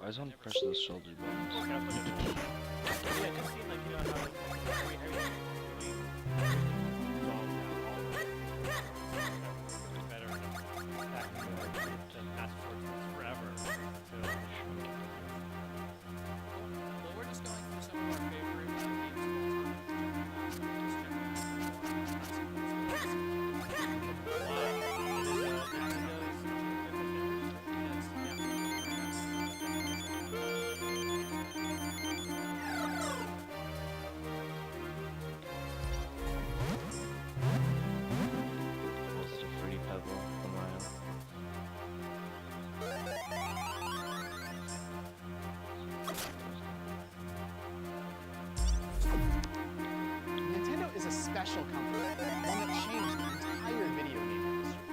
I was on press those shoulder buttons. Special company, one that changed the entire video game industry.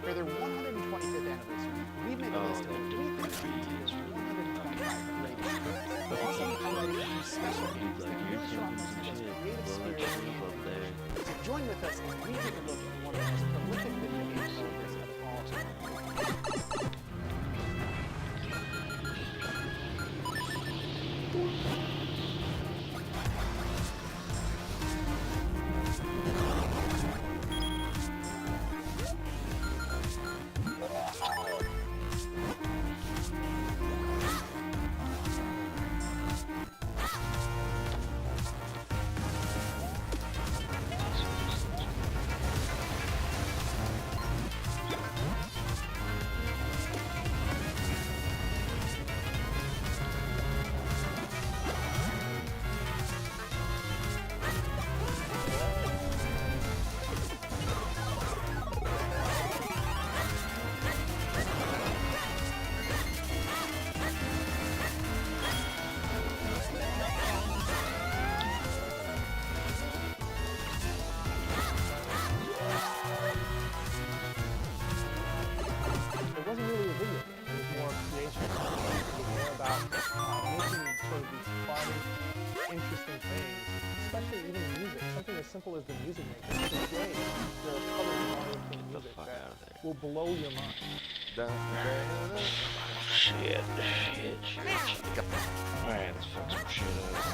For their 125th anniversary, we've made a list of 3 things Nintendo's 125 greatest games. We'll also be highlighting a few special games that really show off Nintendo's creative spirit in the industry. So join with us as we take a look at one of the most prolific video game developers of all time. Simple as the music maker. Today, there are colors and music that will blow your mind. Shit. Alright, let's fuck some shit up.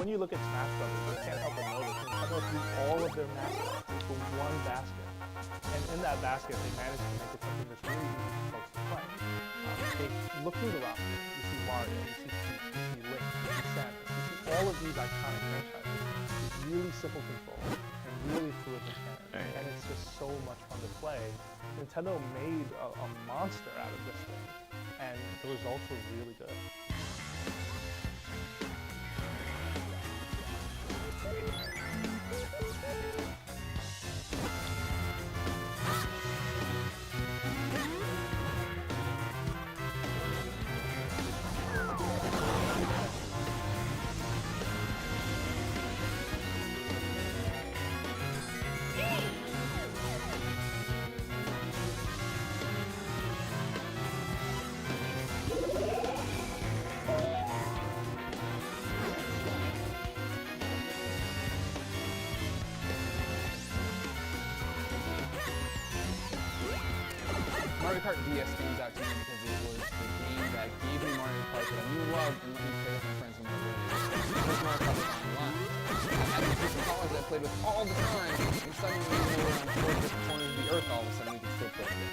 when you look at Smash Brothers, you can't help but notice Nintendo threw all of their mascots into one basket. And in that basket, they managed to make it something that's really easy for folks to play. They look through the roster. You see Mario, you see Peach, you see Link, you see Samus, you see all of these iconic franchises with really simple controls and really fluid mechanics. And it's just so much fun to play. Nintendo made a monster out of this thing, and the results were really good. Mario Kart DS stands out to me because it was the game that gave me Mario Kart that I knew loved and let me play with my friends when we were little. It was Mario Kart Online. I had these different colors that I played with all the time, and suddenly when we were on four different corners of the earth, all of a sudden we could still play with it.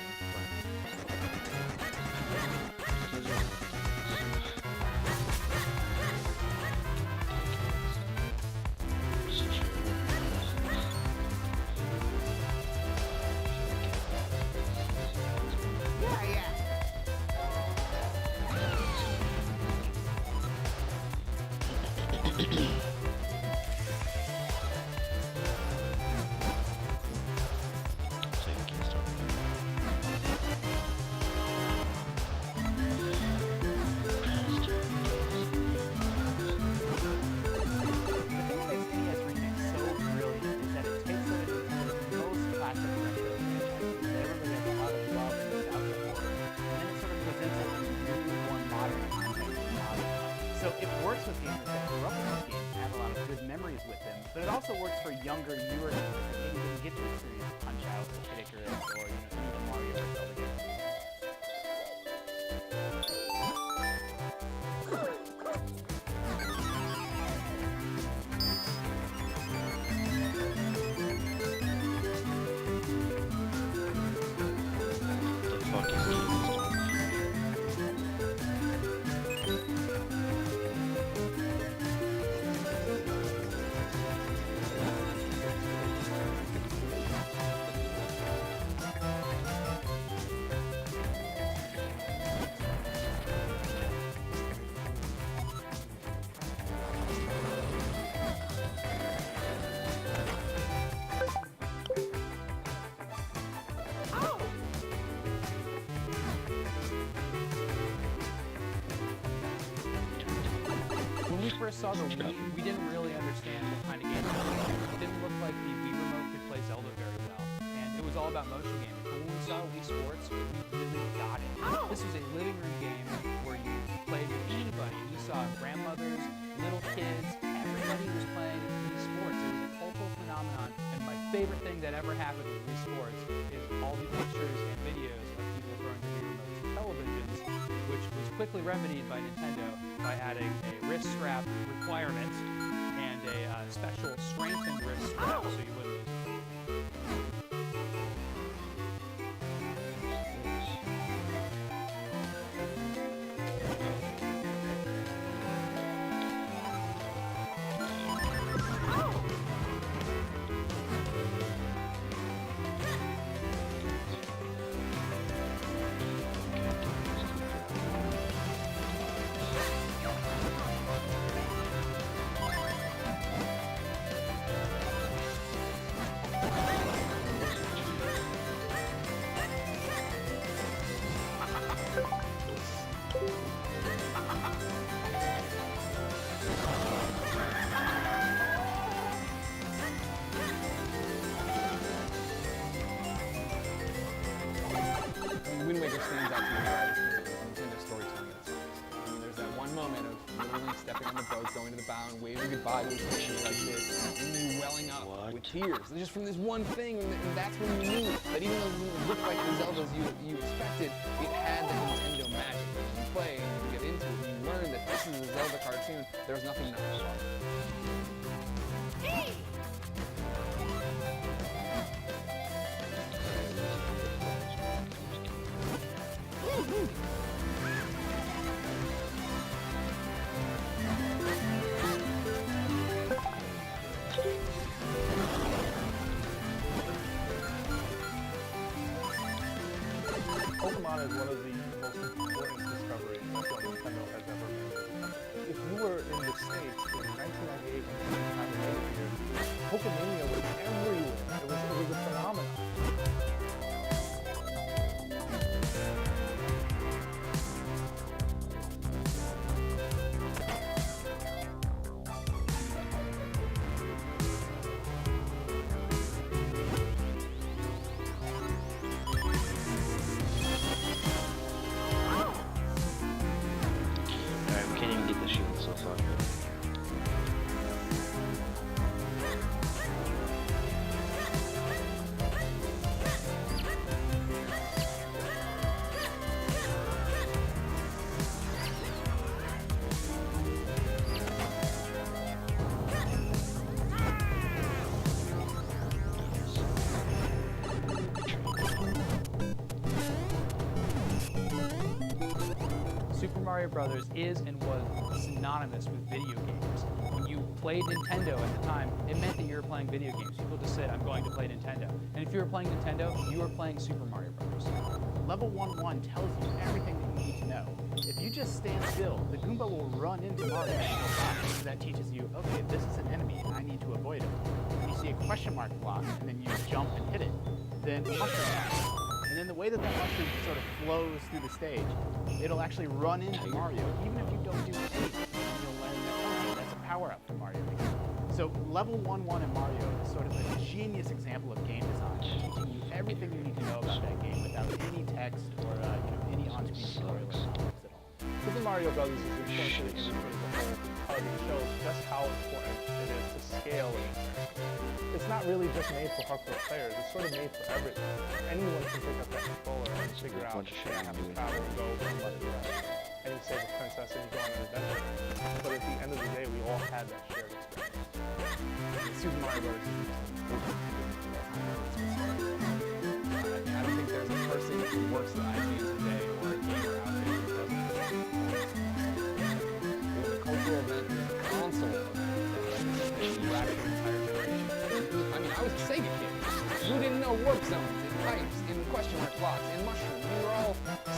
So it works with gamers that grew up with these games and have a lot of good memories with them, but it also works for younger, newer gamers that maybe didn't get to experience Punch-Out or Kid Icarus or any of the Mario or Zelda games. The fucking keys. When we first saw the Wii, we didn't really understand what kind of game it was. It didn't look like the Wii remote could play Zelda very well, and it was all about motion gaming. But when we saw Wii Sports, we really got it. This was a living room game where you played with anybody. You saw grandmothers, little kids, everybody was playing Wii Sports. It was a cultural phenomenon, and my favorite thing that ever happened with Wii Sports is all the pictures and videos of people throwing the Wii remote to televisions, which was quickly remedied by Nintendo by adding a wrist strap requirement and a special strengthened wrist strap so you wouldn't lose it. Wind Waker stands out to me right because of Nintendo storytelling at its finest. I mean, there's that one moment of Link stepping on the boat, going to the bow, and waving goodbye to his family like this, and you welling up with tears. Just from this one thing, and that's when you knew that even though it looked like the Zeldas you expected, it had the Nintendo magic. When you play and you get into it, and you learn that this is a Zelda cartoon, there's nothing not to love. as one of the most important discoveries that Nintendo has ever made. If you were in the States in 1998 when the time over here, Pokemania was everywhere. It was a phenomenon. Alright, we can't even get the shield so far. Super Mario Brothers is and was synonymous with video games. When you played Nintendo at the time, it meant that you were playing video games. People just said, I'm going to play Nintendo. And if you were playing Nintendo, you were playing Super Mario Brothers. Level 1-1 tells you everything that you need to know. If you just stand still, the Goomba will run into Mario and go by. So that teaches you, okay, this is an enemy and I need to avoid it. When you see a question mark block and then you jump and hit it, then a mushroom happens. And then the way that mushroom sort of flows through the stage, it'll actually run into Mario, even if you don't do anything. And you'll learn that, okay, that's a power-up for Mario. So level 1-1 in Mario is sort of a genius example of game design, teaching you everything you need to know about that game without any text or any on-screen tutorial or concepts at all. Super Mario Brothers is important to the industry as a whole because it shows just how important it is to scale it. It's not really just made for hardcore players, it's sort of made for everyone. Anyone can pick up that controller and figure out that I have to travel and go from left to right. And you save a princess and you go on an adventure. But at the end of the day, we all had that shared experience. Super Mario Bros. I don't think there's a person who works at IGN today or a gamer out there who doesn't. It was a cultural event, a console event that wrapped the entire generation. I mean, I was a Sega kid. Who didn't know warp zones, and pipes, and question mark blocks, and mushrooms? These were all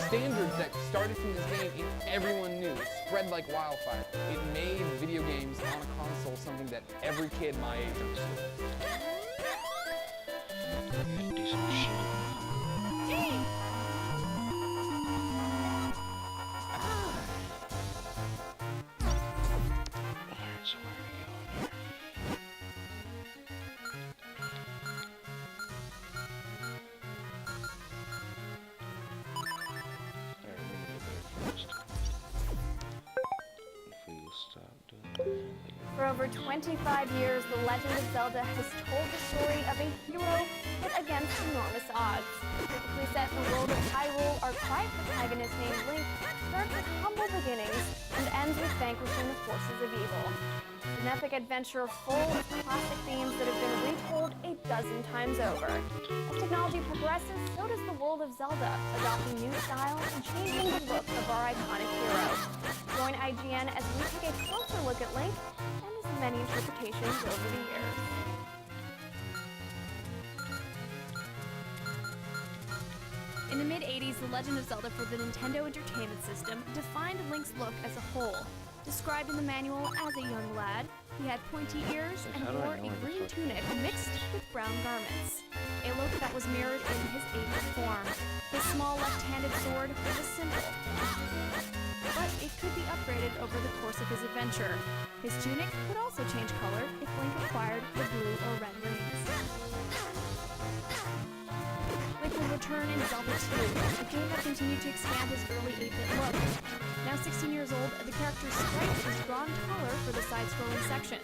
standards that started from this game and everyone knew. Spread like wildfire. It made video games on a console something that every kid my age understood. Do some shit. Alright, so where are we going here? Alright, we need to get there first. If we stop doing that. For over 25 years, The Legend of Zelda has told the story of a hero put against enormous odds. Typically set in the world of Hyrule, our quiet protagonist named Link starts with humble beginnings and ends with vanquishing the forces of evil. An epic adventure full of classic themes that have been retold a dozen times over. As technology progresses, so does the world of Zelda, adopting new styles and changing the look of our iconic hero. Join IGN as we take a closer look at Link and his many interpretations over the years. In the mid-80s, The Legend of Zelda for the Nintendo Entertainment System defined Link's look as a whole. Described in the manual as a young lad, he had pointy ears and How do I wore know a when green to tunic mixed with brown garments. A look that was mirrored in his ancient form. His small left-handed sword was a symbol. But it could be upgraded over the course of his adventure. His tunic could also change color if Link acquired the blue or red rings. Link will return in Zelda 2, a game that continued to expand his early 8-bit look. Now 16 years old, the character's sprite is drawn taller for the side-scrolling sections.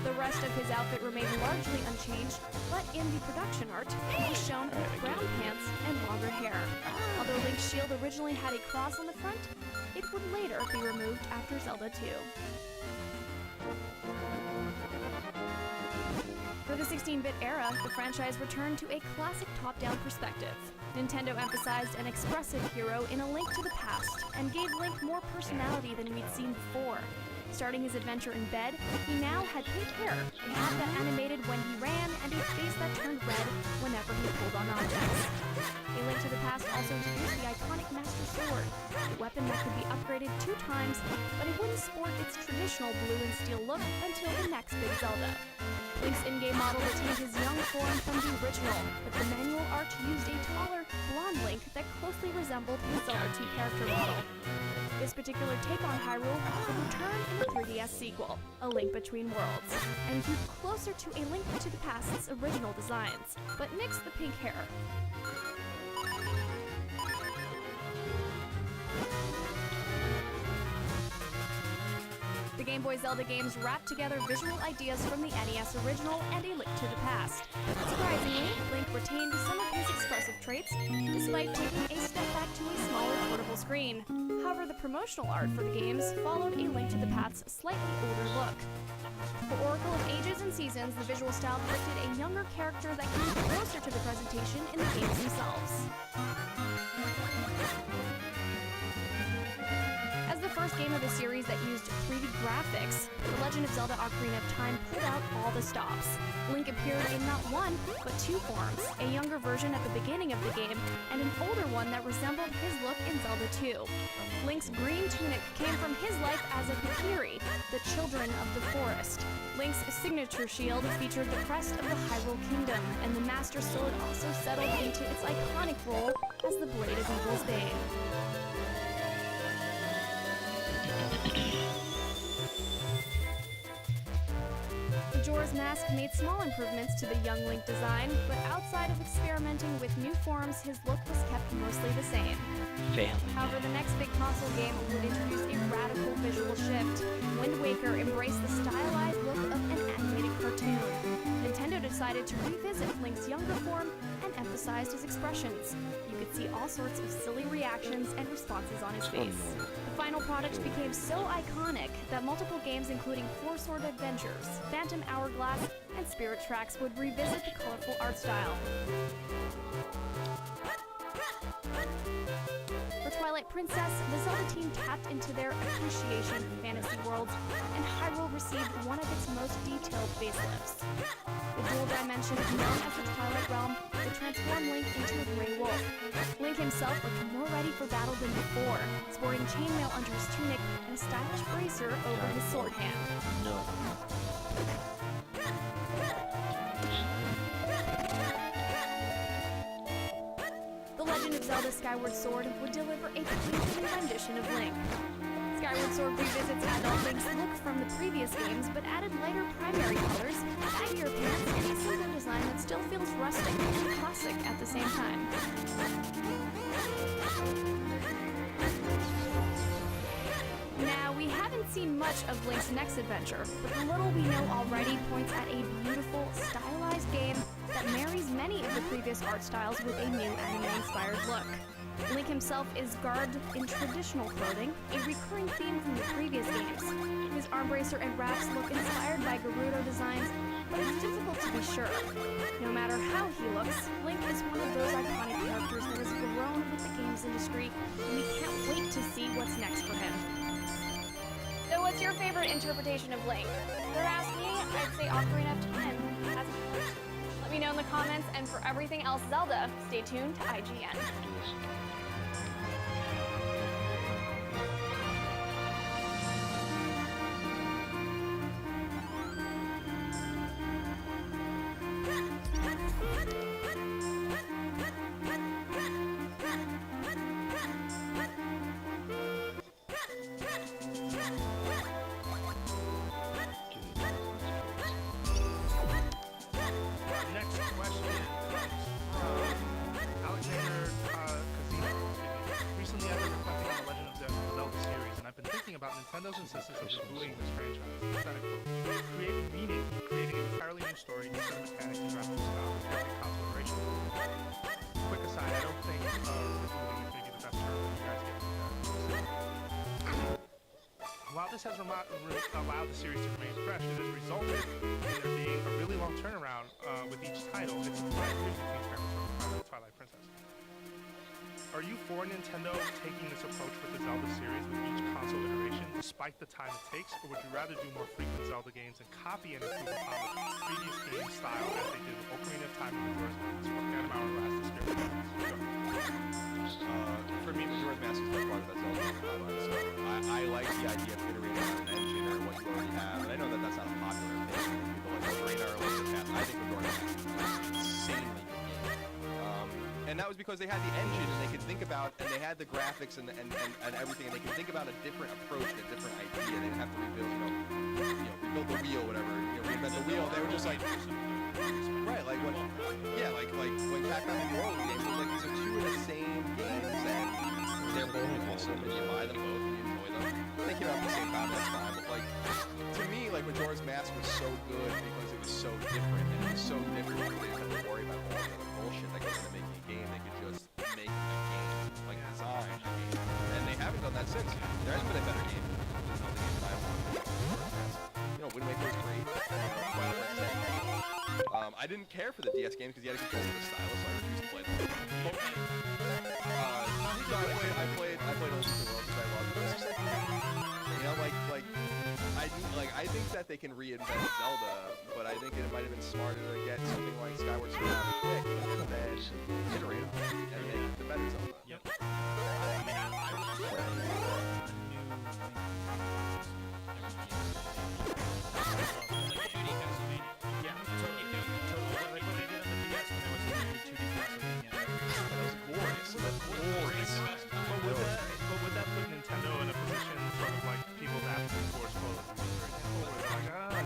The rest of his outfit remained largely unchanged, but in the production art, he was shown with brown pants and longer hair. Although Link's shield originally had a cross on the front, it would later be removed after Zelda 2. For the 16-bit era, the franchise returned to a classic top-down perspective. Nintendo emphasized an expressive hero in A Link to the Past, and gave Link more personality than we'd seen before. Starting his adventure in bed, he now had pink hair, a hat that animated when he ran, and a face that turned red whenever he pulled on objects. A Link to the Past also introduced the iconic Master Sword, a weapon that could be upgraded 2 times, but it wouldn't sport its traditional blue and steel look until the next big Zelda. Link's in-game model retained his young form from the original, but the manual art used a taller, blonde Link that closely resembled the Zelda 2 character model. This particular take on Hyrule would return in the 3DS sequel, A Link Between Worlds, and grew closer to A Link to the Past's original designs, but nixed the pink hair. The Game Boy Zelda games wrapped together visual ideas from the NES original and A Link to the Past. Surprisingly, Link retained some of his expressive traits, despite taking a step back to a smaller portable screen. However, the promotional art for the games followed A Link to the Past's slightly older look. For Oracle of Ages and Seasons, the visual style depicted a younger character that came closer to the presentation in the games themselves. As the first game of the series that used 3D graphics, The Legend of Zelda Ocarina of Time pulled out all the stops. Link appeared in not one, but 2 forms, a younger version at the beginning of the game, and an older one that resembled his look in Zelda 2. Link's green tunic came from his life as a Kokiri, the Children of the Forest. Link's signature shield featured the crest of the Hyrule Kingdom, and the Master Sword also settled into its iconic role as the Blade of Evil's Bane. Majora's Mask made small improvements to the young Link design, but outside of experimenting with new forms, his look was kept mostly the same. However, the next big console game would introduce a radical visual shift. Wind Waker embraced the stylized look of an animated cartoon. Nintendo decided to revisit Link's younger form and emphasized his expressions. You could see all sorts of silly reactions and responses on his face. The final product became so iconic that multiple games including Four Sword Adventures, Phantom Hourglass, and Spirit Tracks would revisit the colorful art style. For Twilight Princess, the Zelda team tapped into their appreciation of fantasy worlds, and Hyrule received one of its most detailed facelifts. The dual dimension known as the Twilight Realm would transform Link into a gray wolf. Link himself looked more ready for battle than before, sporting chainmail under his tunic and a stylish bracer over his sword hand. The Legend of Zelda Skyward Sword would deliver a pleasing rendition of Link. Skyward Sword revisits adult Link's look from the previous games, but added lighter primary colors, baggier pants, and a simpler design that still feels rustic and classic at the same time. Now, we haven't seen much of Link's next adventure, but the little we know already points at a beautiful, stylized game that marries many of the previous art styles with a new anime-inspired look. Link himself is garbed in traditional clothing, a recurring theme from the previous games. His arm bracer and wraps look inspired by Gerudo designs, but it's difficult to be sure. No matter how he looks, Link is one of those iconic characters that has grown with the games industry, and we can't wait to see what's next for him. So what's your favorite interpretation of Link? If they're asking me, I'd say Ocarina of Time. Let me know in the comments, and for everything else Zelda, stay tuned to IGN. About Nintendo's insistence of rebooting this franchise. Creating meaning, creating an entirely new story, new set of mechanics, and graphic style with every console iteration. Quick aside, I don't think rebooting is maybe the best term you guys get from that. While this has allowed the series to remain fresh, it has resulted in there being a really long turnaround with each title. It's 5 years between Twilight Princess. are you for Nintendo taking this approach with the Zelda series with each console iteration, despite the time it takes, or would you rather do more frequent Zelda games and copy and improve upon the previous game style as they did with Ocarina of Time and Majora's Mask, or Phantom Hourglass, the Spirit Tracks? For me, Majora's Mask is by far the best Zelda game in my mind. So I like the idea of iterating on an engine or what you already have. And I know that that's not a popular opinion. People like Ocarina or Legend of Zelda. I think Majora's Mask is insanely good game. And that was because they had the engine and they could think about, and they had the graphics and everything, and they could think about a different approach, a different idea. They didn't have to rebuild, rebuild the wheel, whatever, reinvent the wheel. They were just like, right, like when, yeah, like when Capcom and New Orleans games, it was like these are two of the same games, and they're both awesome, and you buy them both and you enjoy them. They came out at the same time, that's fine. But like, to me, like Majora's Mask was so good because it was so different, and it was so different because they didn't have to worry about all the other bullshit that goes into making a game. They could just make a game, like design a game, and they haven't done that since. There hasn't been a better game than Zelda game that I have watched. Wind Waker was great. I didn't care for the DS games because you had to control the stylus, so I refused to play them. So I played Old Super World because I loved it. I think that they can reinvent Zelda, but I think it might have been smarter to get something like Skyward Sword out quick and then iterate on it and make the better Zelda. Yep. I mean, I was a new like 2D Castlevania. Yeah, totally. Like what they did on the DS when there was a new 2D Castlevania. That was glorious. Glorious. But would that put Nintendo in a position sort of like people's advocates for spoilers? Where they're like,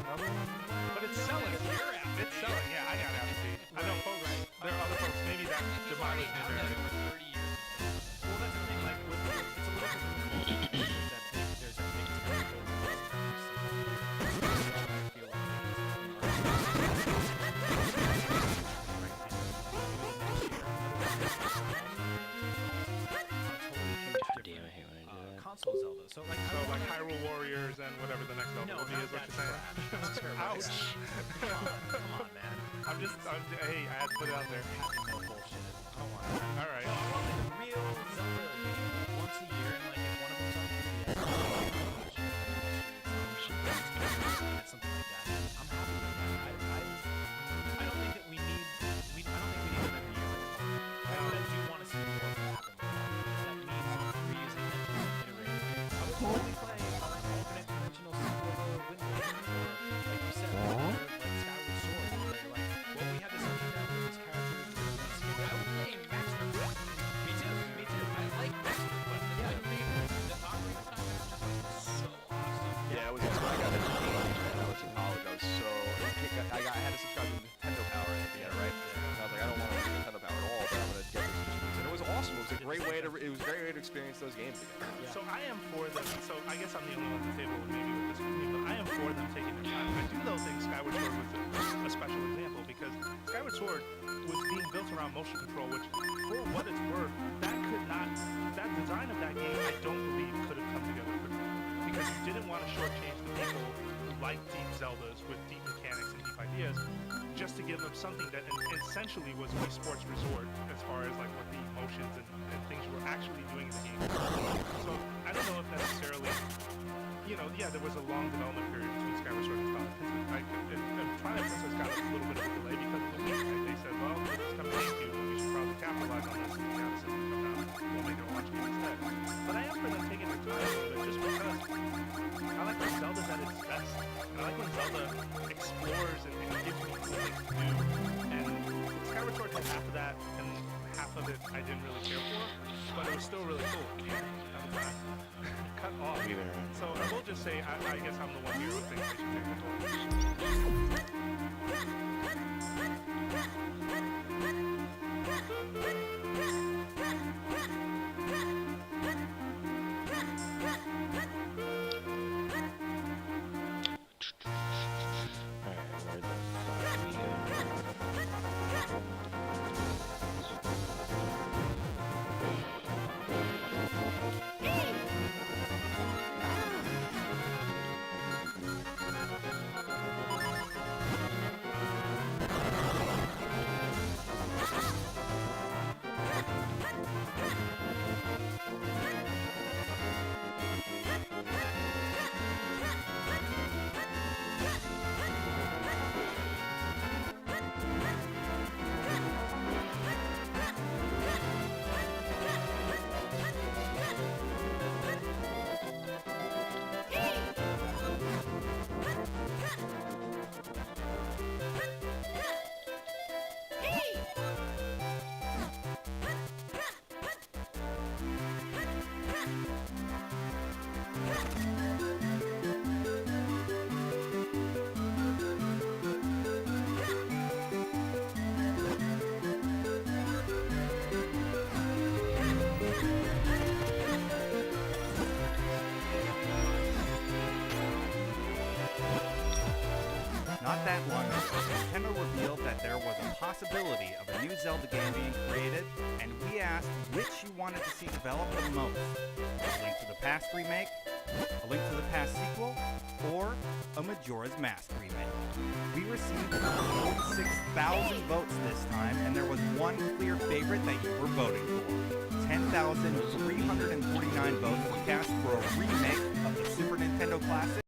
another one? But it's selling. It's selling. Yeah, I got apathy. I know folks. There are other folks. Maybe that demise in there. Over 30 years. Well, that's the thing. Like, it's a little bit that there's a big Damn, I hate when I do that. console Zelda. So like Hyrule Warriors and whatever the next Zelda will be is what you're saying. Ouch. Come on, man. Hey, I had to put it out there. No bullshit. I don't want that. All right. No, I want like a real Zelda game once a year, and like if one of them's on 3DS, something like that. I'm happy with that. I don't think that we need. I don't think we need them every year. But I do want to see more of that happen. That means reusing it and iterating. I would totally play an alternate dimensional sequel of Wind Waker, or like you said, like Skyward Sword, where you're like, well, we have this engine now with this character. I would play Master Quest. Me too. I like Master Quest. The Ocarina of Time is just so awesome. Yeah, it was when I got into games, man. I was in college. I was so I had to subscribe to Nintendo Power at the end, right? And I was like, I don't want to use Nintendo Power at all, but I'm gonna get this subscription. And it was awesome. It was a great way to experience those games again. Yeah. So I am for them. So I guess I'm the only one at the table maybe with this with me, but I am for them taking their time. I do though think Skyward Sword was a special example because Skyward Sword was being built around motion control, which for what it's worth, that design of that game I don't believe could have come together quickly. Because you didn't want to shortchange the people who like deep Zeldas with deep mechanics and deep ideas, just to give them something that essentially was a sports resort as far as like what the emotions and things you were actually doing in the game. So I don't know if necessarily, there was a long development period between Skyward Sword and Twilight Princess. And Twilight Princess got a little bit of a delay because of the Wii. They said, well, it's coming to GameCube, we should probably capitalize on this and have the system come out. We'll make it a launch game instead. But I am for them taking their time a little bit, just because I like when Zelda's at its best. And I like when Zelda explores and gives me cool things to do. And Skyward Sword had half of that, and half of it I didn't really care for, but it was still really cool. Cut off. So I will just say, I guess I'm the one here who thinks they should take the Not that long ago, Nintendo revealed that there was a possibility of a new Zelda game being created, and we asked which you wanted to see developed the most. A Link to the Past remake, A Link to the Past sequel, or a Majora's Mask remake. We received 46,000 votes this time, and there was one clear favorite that you were voting for. 10,349 votes were cast for a remake of the Super Nintendo classic